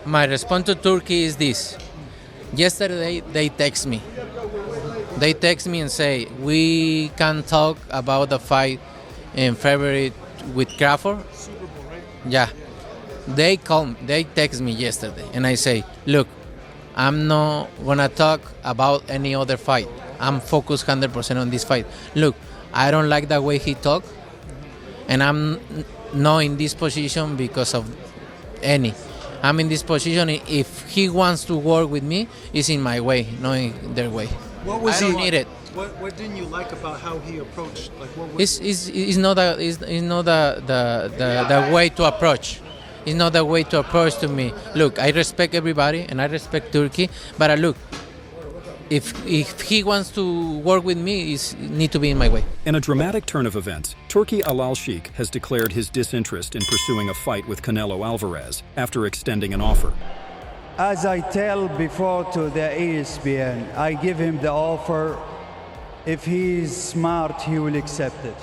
My response to Turkey is this. Yesterday, they text me. They text me and say, we can talk about the fight in February with Crawford. Yeah. They text me yesterday, and I say, look, I'm not gonna talk about any other fight. I'm focused 100% on this fight. Look, I don't like the way he talk, and I'm not in this position because of any. I'm in this position. If he wants to work with me, it's in my way, not in their way. What was I don't he, need it. What didn't you like about how he approached? Like what was It's not the way to approach. It's not the way to approach to me. Look, I respect everybody and I respect Turkey, but look, if he wants to work with me, it need to be in my way. In a dramatic turn of events, Turki Alalshikh has declared his disinterest in pursuing a fight with Canelo Alvarez after extending an offer. As I tell before to the ESPN, I give him the offer. If he's smart, he will accept it.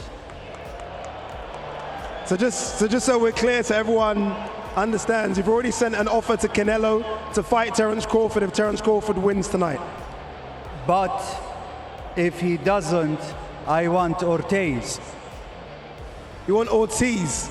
So just so we're clear, so everyone understands, you've already sent an offer to Canelo to fight Terence Crawford if Terence Crawford wins tonight. But if he doesn't, I want Ortiz. You want Ortiz,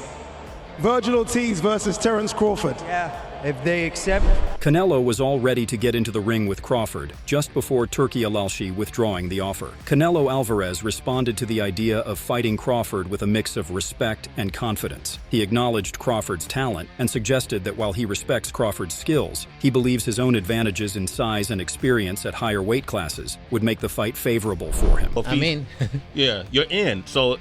Virgil Ortiz versus Terence Crawford. Yeah, if they accept. Canelo was all ready to get into the ring with Crawford just before Turki Alalshikh withdrawing the offer. Canelo Alvarez responded to the idea of fighting Crawford with a mix of respect and confidence. He acknowledged Crawford's talent and suggested that while he respects Crawford's skills, he believes his own advantages in size and experience at higher weight classes would make the fight favorable for him. I mean, yeah, you're in. So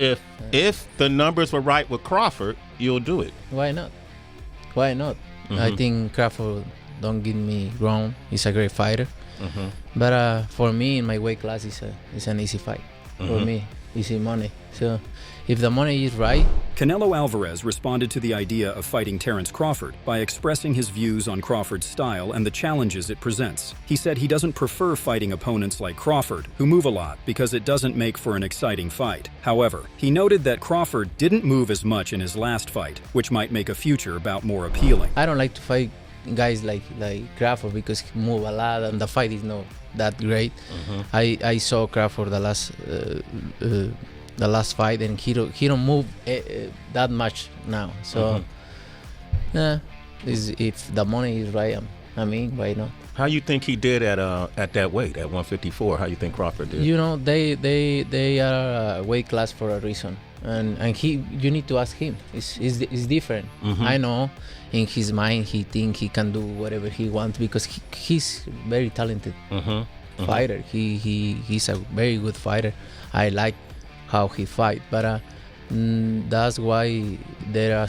if the numbers were right with Crawford, you'll do it. why not? Why not? I think Crawford, don't get me wrong, he's a great fighter. But for me, in my weight class, it's an easy fight. For me, easy money. So if the money is right. Canelo Alvarez responded to the idea of fighting Terence Crawford by expressing his views on Crawford's style and the challenges it presents. He said he doesn't prefer fighting opponents like Crawford, who move a lot, because it doesn't make for an exciting fight. However, he noted that Crawford didn't move as much in his last fight, which might make a future bout more appealing. I don't like to fight guys like Crawford because he move a lot and the fight is not that great. I saw Crawford the last fight, and he don't move that much now. So yeah, if the money is right, I mean, why not? How you think he did at that weight, at 154? How you think Crawford did? You know, they are a weight class for a reason, and you need to ask him. It's different. I know in his mind he think he can do whatever he wants because he's very talented fighter. He's a very good fighter. I like how he fight, but that's why there are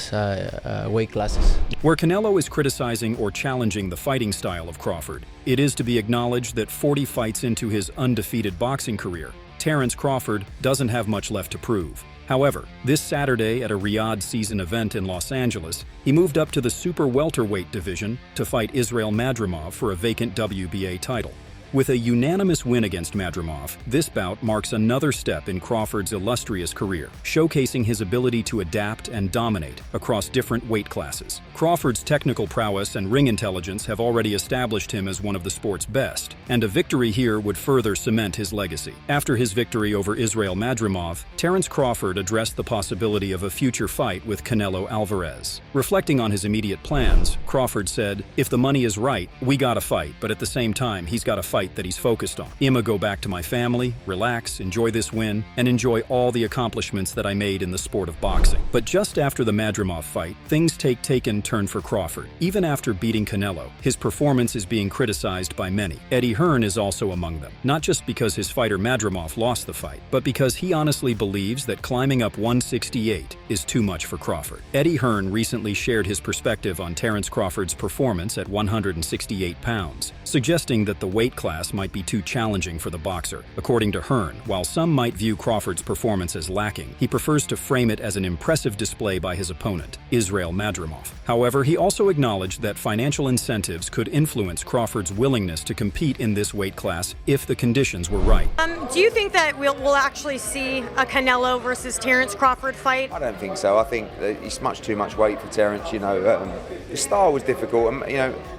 weight classes. Where Canelo is criticizing or challenging the fighting style of Crawford, it is to be acknowledged that 40 fights into his undefeated boxing career, Terence Crawford doesn't have much left to prove. However, this Saturday at a Riyadh season event in Los Angeles, he moved up to the super welterweight division to fight Israel Madrimov for a vacant WBA title. With a unanimous win against Madrimov, this bout marks another step in Crawford's illustrious career, showcasing his ability to adapt and dominate across different weight classes. Crawford's technical prowess and ring intelligence have already established him as one of the sport's best, and a victory here would further cement his legacy. After his victory over Israel Madrimov, Terence Crawford addressed the possibility of a future fight with Canelo Alvarez. Reflecting on his immediate plans, Crawford said, "If the money is right, we gotta fight, but at the same time, he's gotta fight that he's focused on. I'ma go back to my family, relax, enjoy this win, and enjoy all the accomplishments that I made in the sport of boxing." But just after the Madrimov fight, things take a turn for Crawford. Even after beating Canelo, his performance is being criticized by many. Hearn is also among them, not just because his fighter Madrimov lost the fight, but because he honestly believes that climbing up 168 is too much for Crawford. Hearn recently shared his perspective on Terence Crawford's performance at 168 pounds, suggesting that the weight class class might be too challenging for the boxer. According to Hearn, while some might view Crawford's performance as lacking, he prefers to frame it as an impressive display by his opponent, Israel Madrimov. However, he also acknowledged that financial incentives could influence Crawford's willingness to compete in this weight class if the conditions were right. Do you think that we'll actually see a Canelo versus Terence Crawford fight? I don't think so. I think that it's much too much weight for Terence. The style was difficult.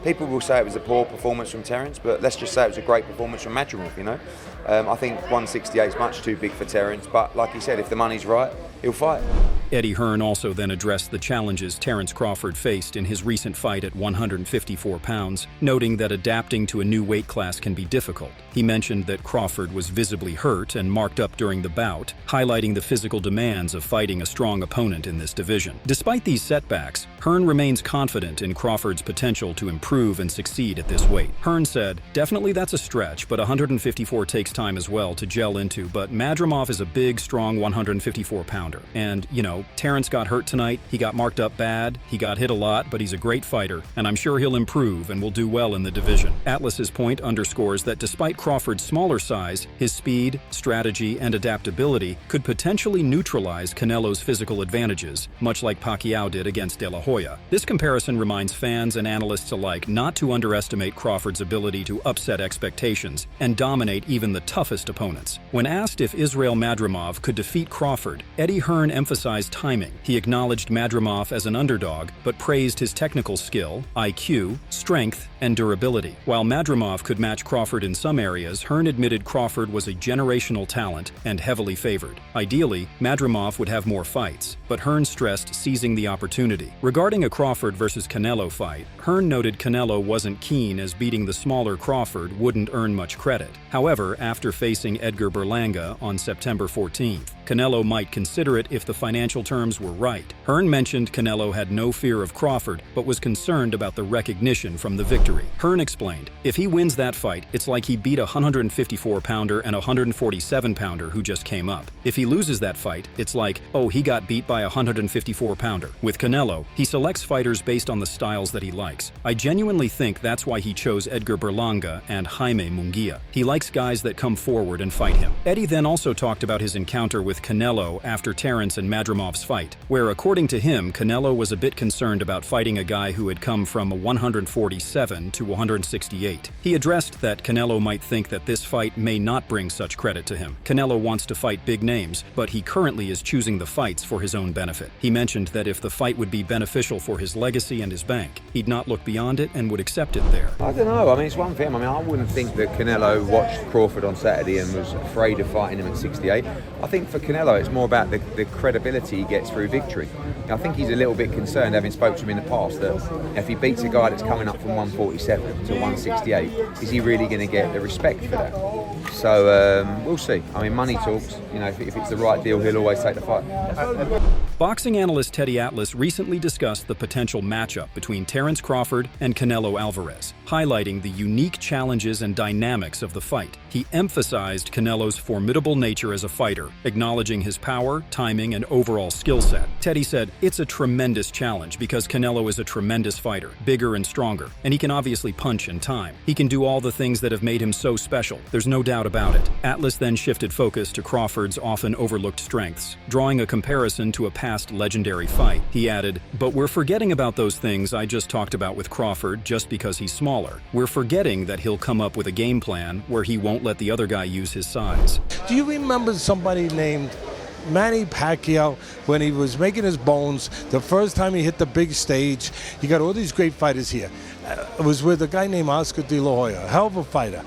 People will say it was a poor performance from Terence, but let's just say it was a great performance from Madrimov. I think 168 is much too big for Terence, but like he said, if the money's right, he'll fight. Eddie Hearn also then addressed the challenges Terence Crawford faced in his recent fight at 154 pounds, noting that adapting to a new weight class can be difficult. He mentioned that Crawford was visibly hurt and marked up during the bout, highlighting the physical demands of fighting a strong opponent in this division. Despite these setbacks, Hearn remains confident in Crawford's potential to improve and succeed at this weight. Hearn said, "Definitely that's a stretch, but 154 takes time as well to gel into, but Madrimov is a big, strong 154-pounder. And, Terence got hurt tonight, he got marked up bad, he got hit a lot, but he's a great fighter, and I'm sure he'll improve and will do well in the division." Atlas's point underscores that despite Crawford's smaller size, his speed, strategy, and adaptability could potentially neutralize Canelo's physical advantages, much like Pacquiao did against De La Hoya. This comparison reminds fans and analysts alike not to underestimate Crawford's ability to upset expectations and dominate even the toughest opponents. When asked if Israel Madrimov could defeat Crawford, Eddie Hearn emphasized timing. He acknowledged Madrimov as an underdog, but praised his technical skill, IQ, strength, and durability. While Madrimov could match Crawford in some areas, Hearn admitted Crawford was a generational talent and heavily favored. Ideally, Madrimov would have more fights, but Hearn stressed seizing the opportunity. Regarding a Crawford versus Canelo fight, Hearn noted Canelo wasn't keen as beating the smaller Crawford wouldn't earn much credit. However, after facing Edgar Berlanga on September 14th, Canelo might consider it if the financial terms were right. Hearn mentioned Canelo had no fear of Crawford, but was concerned about the recognition from the victory. Hearn explained, "If he wins that fight, it's like he beat a 154-pounder and a 147-pounder who just came up. If he loses that fight, it's like, oh, he got beat by a 154-pounder. With Canelo, he selects fighters based on the styles that he likes. I genuinely think that's why he chose Edgar Berlanga and Jaime Munguia. He likes guys that come forward and fight him." Eddie then also talked about his encounter with Canelo after Terence and Madrimov's fight, where according to him, Canelo was a bit concerned about fighting a guy who had come from a 147 to 168. He addressed that Canelo might think that this fight may not bring such credit to him. Canelo wants to fight big names, but he currently is choosing the fights for his own benefit. He mentioned that if the fight would be beneficial for his legacy and his bank, he'd not look beyond it and would accept it there. I don't know. It's one thing. I wouldn't think that Canelo watched Crawford on Saturday and was afraid of fighting him at 68. I think for Canelo, it's more about the credibility he gets through victory. I think he's a little bit concerned, having spoken to him in the past, that if he beats a guy that's coming up from 147 to 168, is he really going to get the respect for that? So we'll see. Money talks. If it's the right deal, he'll always take the fight. Boxing analyst Teddy Atlas recently discussed the potential matchup between Terence Crawford and Canelo Alvarez, highlighting the unique challenges and dynamics of the fight. He emphasized Canelo's formidable nature as a fighter, acknowledging his power, timing, and overall skill set. Teddy said, "It's a tremendous challenge because Canelo is a tremendous fighter, bigger and stronger, and he can obviously punch in time. He can do all the things that have made him so special. There's no doubt about it." Atlas then shifted focus to Crawford's often overlooked strengths, drawing a comparison to a past legendary fight. He added, "But we're forgetting about those things I just talked about with Crawford just because he's smaller. We're forgetting that he'll come up with a game plan where he won't let the other guy use his size." Do you remember somebody named Manny Pacquiao when he was making his bones, the first time he hit the big stage? You got all these great fighters here. It was with a guy named Oscar De La Hoya, a hell of a fighter.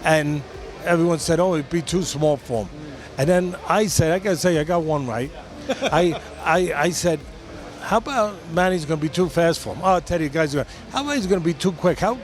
And everyone said, oh, it'd be too small for him. And then I said, I gotta say, I got one right. I said, how about Manny's going to be too fast for him? Oh, Teddy, the guy's going. How about he's going to be too quick? How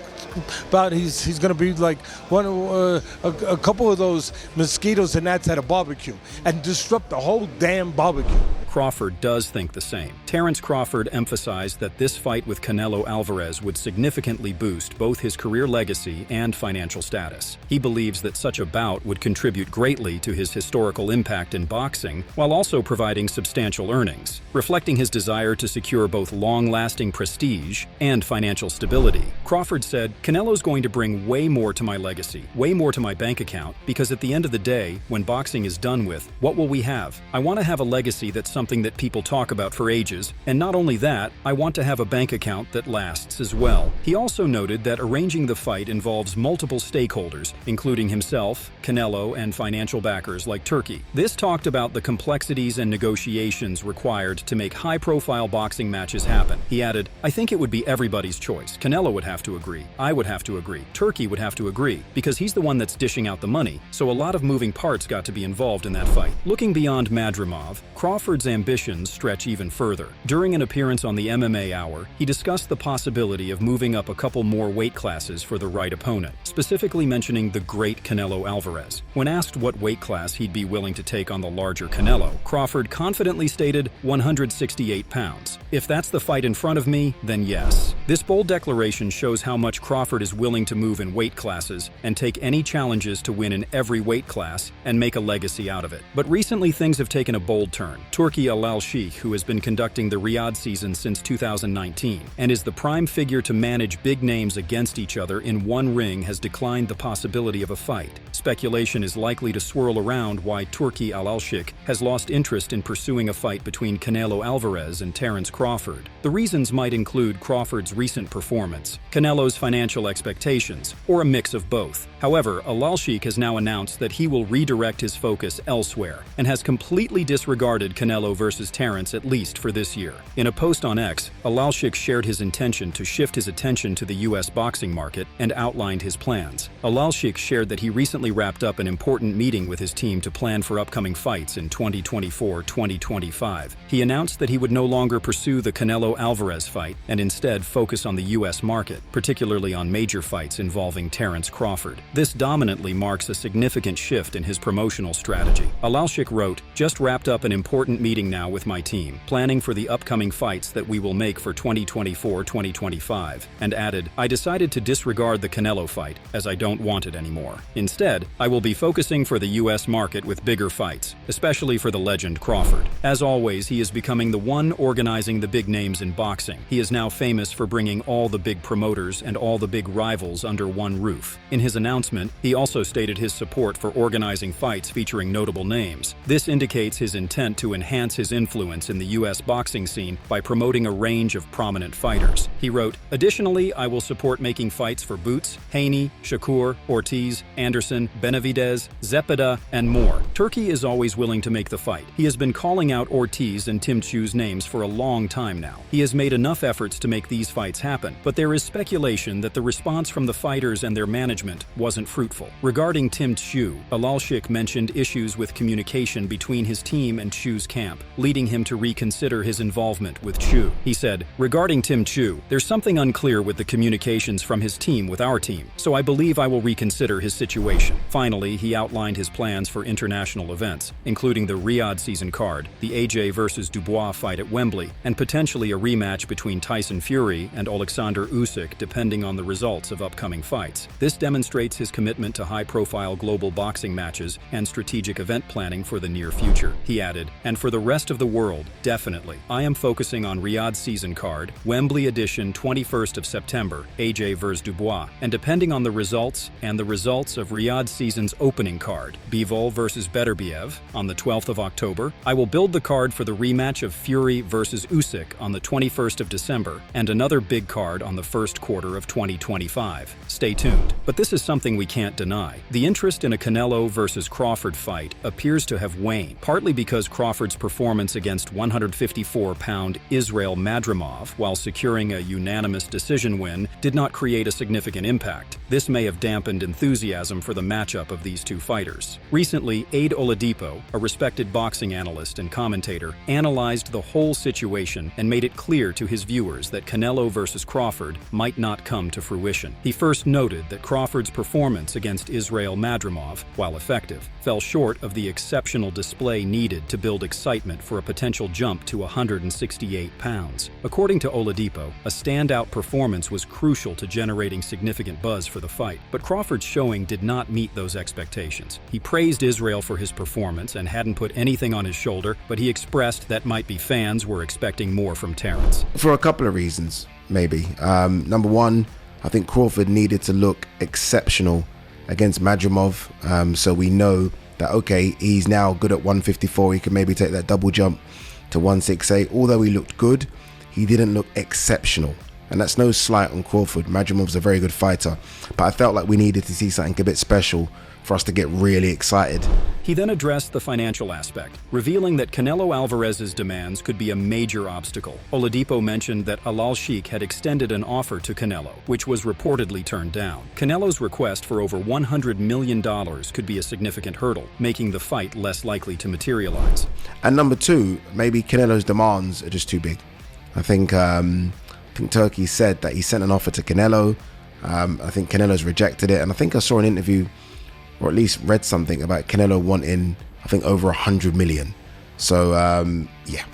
about he's going to be like a couple of those mosquitoes and gnats at a barbecue and disrupt the whole damn barbecue? Crawford does think the same. Terence Crawford emphasized that this fight with Canelo Alvarez would significantly boost both his career legacy and financial status. He believes that such a bout would contribute greatly to his historical impact in boxing, while also providing substantial earnings, reflecting his desire to secure both long-lasting prestige and financial stability. Crawford said, "Canelo's going to bring way more to my legacy, way more to my bank account, because at the end of the day, when boxing is done with, what will we have? I want to have a legacy that's something that people talk about for ages, and not only that, I want to have a bank account that lasts as well." He also noted that arranging the fight involves multiple stakeholders, including himself, Canelo, and financial backers like Turkey. This talked about the complexities and negotiations required to make high-profile boxing matches happen. He added, "I think it would be everybody's choice. Canelo would have to agree. I would have to agree. Turkey would have to agree, because he's the one that's dishing out the money, so a lot of moving parts got to be involved in that fight." Looking beyond Madrimov, Crawford's ambitions stretch even further. During an appearance on the MMA Hour, he discussed the possibility of moving up a couple more weight classes for the right opponent, specifically mentioning the great Canelo Alvarez. When asked what weight class he'd be willing to take on the larger Canelo, Crawford confidently stated 168 pounds. "If that's the fight in front of me, then yes." This bold declaration shows how much Crawford is willing to move in weight classes and take any challenges to win in every weight class and make a legacy out of it. But recently things have taken a bold turn. Turki Alalshikh, who has been conducting the Riyadh season since 2019 and is the prime figure to manage big names against each other in one ring, has declined the possibility of a fight. Speculation is likely to swirl around why Turki Alalshikh has lost interest in pursuing a fight between Canelo Alvarez and Terence Crawford. The reasons might include Crawford's recent performance, Canelo's financial expectations, or a mix of both. However, Alalshikh has now announced that he will redirect his focus elsewhere and has completely disregarded Canelo versus Terence, at least for this year. In a post on X, Alalshikh shared his intention to shift his attention to the US boxing market and outlined his plans. Alalshikh shared that he recently wrapped up an important meeting with his team to plan for upcoming fights in 2024-2025. He announced that he would no longer pursue the Canelo Alvarez fight and instead focus on the US market, particularly on major fights involving Terence Crawford. This dominantly marks a significant shift in his promotional strategy. Alalshikh wrote, "Just wrapped up an important meeting now with my team, planning for the upcoming fights that we will make for 2024-2025, and added, I decided to disregard the Canelo fight, as I don't want it anymore. Instead, I will be focusing for the US market with bigger fights, especially for the legend Crawford." As always, he is becoming the one organizing the big names in boxing. He is now famous for bringing all the big promoters and all the big rivals under one roof. In his announcement, he also stated his support for organizing fights featuring notable names. This indicates his intent to enhance his influence in the US boxing scene by promoting a range of prominent fighters. He wrote, "Additionally, I will support making fights for Boots, Haney, Shakur, Ortiz, Anderson, Benavidez, Zepeda, and more. Turkey is always willing to make the fight. He has been calling out Ortiz and Tim Tszew's names for a long time now. He has made enough efforts to make these fights happen, but there is speculation that the response from the fighters and their management wasn't fruitful." Regarding Tim Tszyu, Alalshikh mentioned issues with communication between his team and Tszew's camp, leading him to reconsider his involvement with Tszyu. He said, "Regarding Tim Tszyu, there's something unclear with the communications from his team with our team, so I believe I will reconsider his situation." Finally, he outlined his plans for international events, including the Riyadh season card, the AJ versus Dubois fight at Wembley, and potentially a rematch between Tyson Fury and Alexander Usyk depending on the results of upcoming fights. This demonstrates his commitment to high-profile global boxing matches and strategic event planning for the near future. He added, "And for the rest of the world, definitely. I am focusing on Riyadh season card, Wembley edition 21st of September, AJ vs Dubois, and depending on the results and the results of Riyadh season's opening card, Bivol versus Beterbiev on the 12th of October, I will build the card for the rematch of Fury versus Usyk on the 21st of December, and another big card on the first quarter of 2025. Stay tuned." But this is something we can't deny. The interest in a Canelo versus Crawford fight appears to have waned, partly because Crawford's performance against 154-pound Israel Madrimov, while securing a unanimous decision win, did not create a significant impact. This may have dampened enthusiasm for the matchup of these two fighters. Recently, Aid Oladipo, a respected boxing analyst and commentator, analyzed the whole situation speculation and made it clear to his viewers that Canelo versus Crawford might not come to fruition. He first noted that Crawford's performance against Israel Madrimov, while effective, fell short of the exceptional display needed to build excitement for a potential jump to 168 pounds. According to Oladipo, a standout performance was crucial to generating significant buzz for the fight, but Crawford's showing did not meet those expectations. He praised Israel for his performance and hadn't put anything on his shoulder, but he expressed that might be fans were expecting more from Terence. For a couple of reasons, maybe. Number one, I think Crawford needed to look exceptional against Madrimov, so we know that, okay, he's now good at 154, he can maybe take that double jump to 168. Although he looked good, he didn't look exceptional. And that's no slight on Crawford. Madrimov's a very good fighter, but I felt like we needed to see something a bit special for us to get really excited. He then addressed the financial aspect, revealing that Canelo Alvarez's demands could be a major obstacle. Oladipo mentioned that Alalshikh had extended an offer to Canelo, which was reportedly turned down. Canelo's request for over $100 million could be a significant hurdle, making the fight less likely to materialize. And number two, maybe Canelo's demands are just too big. I think Turki said that he sent an offer to Canelo. I think Canelo's rejected it, and I think I saw an interview, or at least read something about Canelo wanting, I think, over 100 million. So, yeah.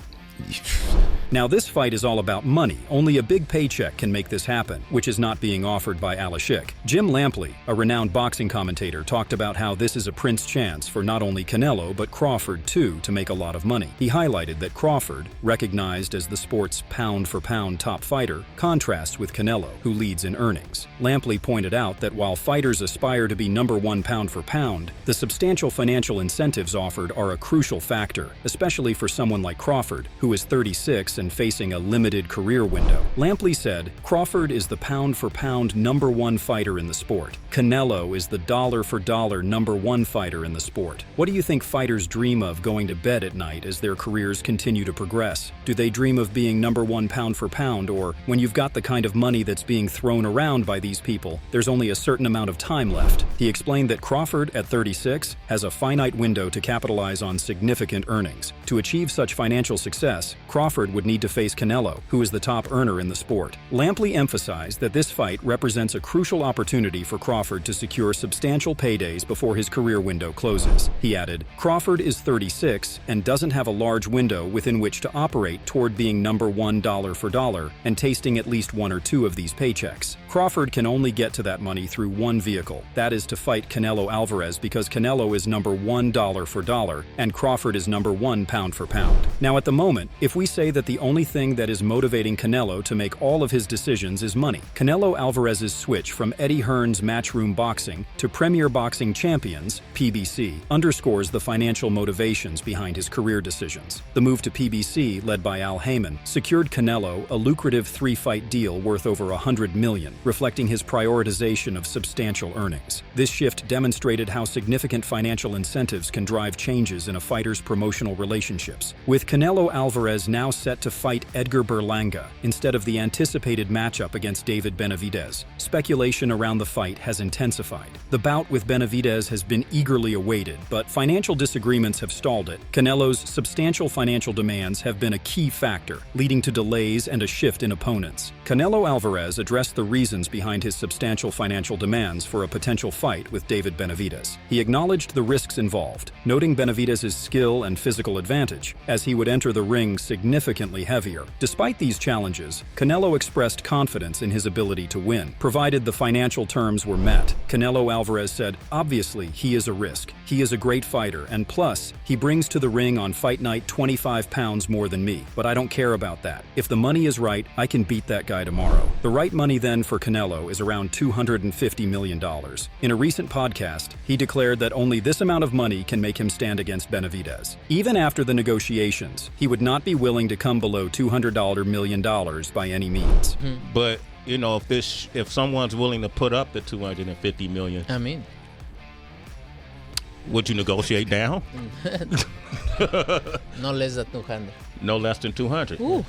Now, this fight is all about money. Only a big paycheck can make this happen, which is not being offered by Alalshikh. Jim Lampley, a renowned boxing commentator, talked about how this is a prince chance for not only Canelo, but Crawford, too, to make a lot of money. He highlighted that Crawford, recognized as the sport's pound-for-pound top fighter, contrasts with Canelo, who leads in earnings. Lampley pointed out that while fighters aspire to be #1 pound-for-pound, the substantial financial incentives offered are a crucial factor, especially for someone like Crawford, who is 36 and facing a limited career window. Lampley said, Crawford is the pound-for-pound #1 fighter in the sport. Canelo is the dollar-for-dollar #1 fighter in the sport. What do you think fighters dream of going to bed at night as their careers continue to progress? Do they dream of being #1 pound-for-pound, or when you've got the kind of money that's being thrown around by these people, there's only a certain amount of time left? He explained that Crawford, at 36, has a finite window to capitalize on significant earnings. To achieve such financial success, Crawford would need to face Canelo, who is the top earner in the sport. Lampley emphasized that this fight represents a crucial opportunity for Crawford to secure substantial paydays before his career window closes. He added, Crawford is 36 and doesn't have a large window within which to operate toward being #1 dollar for dollar and tasting at least one or two of these paychecks. Crawford can only get to that money through one vehicle, that is to fight Canelo Alvarez, because Canelo is #1 dollar for dollar and Crawford is #1 pound for pound. Now, at the moment, if we say that the only thing that is motivating Canelo to make all of his decisions is money, Canelo Alvarez's switch from Eddie Hearn's Matchroom Boxing to Premier Boxing Champions, PBC, underscores the financial motivations behind his career decisions. The move to PBC, led by Al Haymon, secured Canelo a lucrative 3-fight deal worth over $100 million, reflecting his prioritization of substantial earnings. This shift demonstrated how significant financial incentives can drive changes in a fighter's promotional relationships. With Canelo Alvarez now set to fight Edgar Berlanga instead of the anticipated matchup against David Benavidez, speculation around the fight has intensified. The bout with Benavidez has been eagerly awaited, but financial disagreements have stalled it. Canelo's substantial financial demands have been a key factor, leading to delays and a shift in opponents. Canelo Alvarez addressed the reasons behind his substantial financial demands for a potential fight with David Benavidez. He acknowledged the risks involved, noting Benavidez's skill and physical advantage, as he would enter the ring significantly heavier. Despite these challenges, Canelo expressed confidence in his ability to win, provided the financial terms were met. Canelo Alvarez said, obviously, he is a risk. He is a great fighter, and plus, he brings to the ring on fight night 25 pounds more than me, but I don't care about that. If the money is right, I can beat that guy tomorrow. The right money then for Canelo is around $250 million. In a recent podcast, he declared that only this amount of money can make him stand against Benavidez. Even after the negotiations, he would not be willing to come below $200 million by any means. But, you know, if someone's willing to put up the $250 million, I mean, would you negotiate down? no less than 200. No less than 200. Ooh.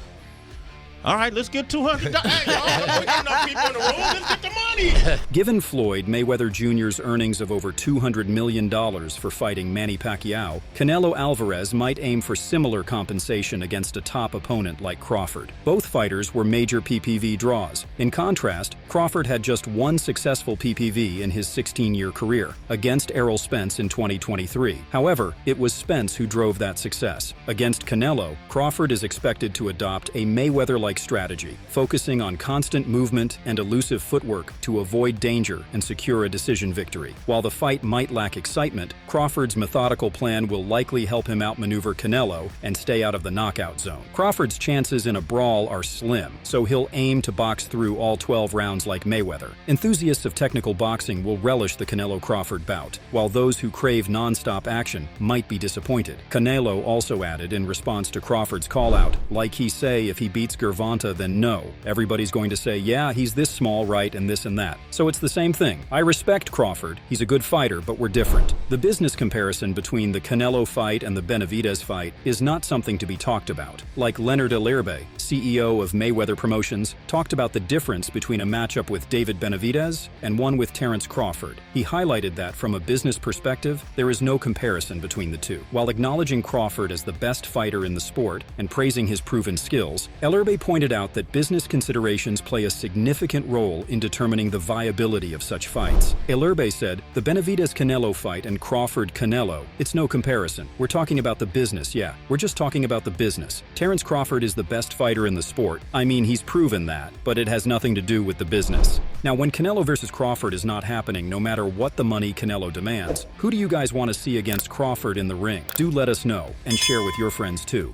All right, let's get $200. Hey, y'all, we got enough people in the room. Let's get the money. Given Floyd Mayweather Jr.'s earnings of over $200 million for fighting Manny Pacquiao, Canelo Alvarez might aim for similar compensation against a top opponent like Crawford. Both fighters were major PPV draws. In contrast, Crawford had just one successful PPV in his 16-year career, against Errol Spence in 2023. However, it was Spence who drove that success. Against Canelo, Crawford is expected to adopt a Mayweather-like strategy, focusing on constant movement and elusive footwork to avoid danger and secure a decision victory. While the fight might lack excitement, Crawford's methodical plan will likely help him outmaneuver Canelo and stay out of the knockout zone. Crawford's chances in a brawl are slim, so he'll aim to box through all 12 rounds like Mayweather. Enthusiasts of technical boxing will relish the Canelo-Crawford bout, while those who crave non-stop action might be disappointed. Canelo also added in response to Crawford's call-out, like he say if he beats Gervonta, then no. Everybody's going to say, yeah, he's this small, right, and this and that. So it's the same thing. I respect Crawford. He's a good fighter, but we're different. The business comparison between the Canelo fight and the Benavidez fight is not something to be talked about. Like Leonard Elirbe, CEO of Mayweather Promotions, talked about the difference between a matchup with David Benavidez and one with Terence Crawford. He highlighted that from a business perspective, there is no comparison between the two. While acknowledging Crawford as the best fighter in the sport and praising his proven skills, Elirbe pointed out that business considerations play a significant role in determining the viability of such fights. Elirbe said, the Benavidez-Canelo fight and Crawford-Canelo, it's no comparison. We're talking about the business, yeah. We're just talking about the business. Terence Crawford is the best fighter in the sport. I mean, he's proven that, but it has nothing to do with the business. Now, when Canelo versus Crawford is not happening, no matter what the money Canelo demands, who do you guys want to see against Crawford in the ring? Do let us know, and share with your friends too.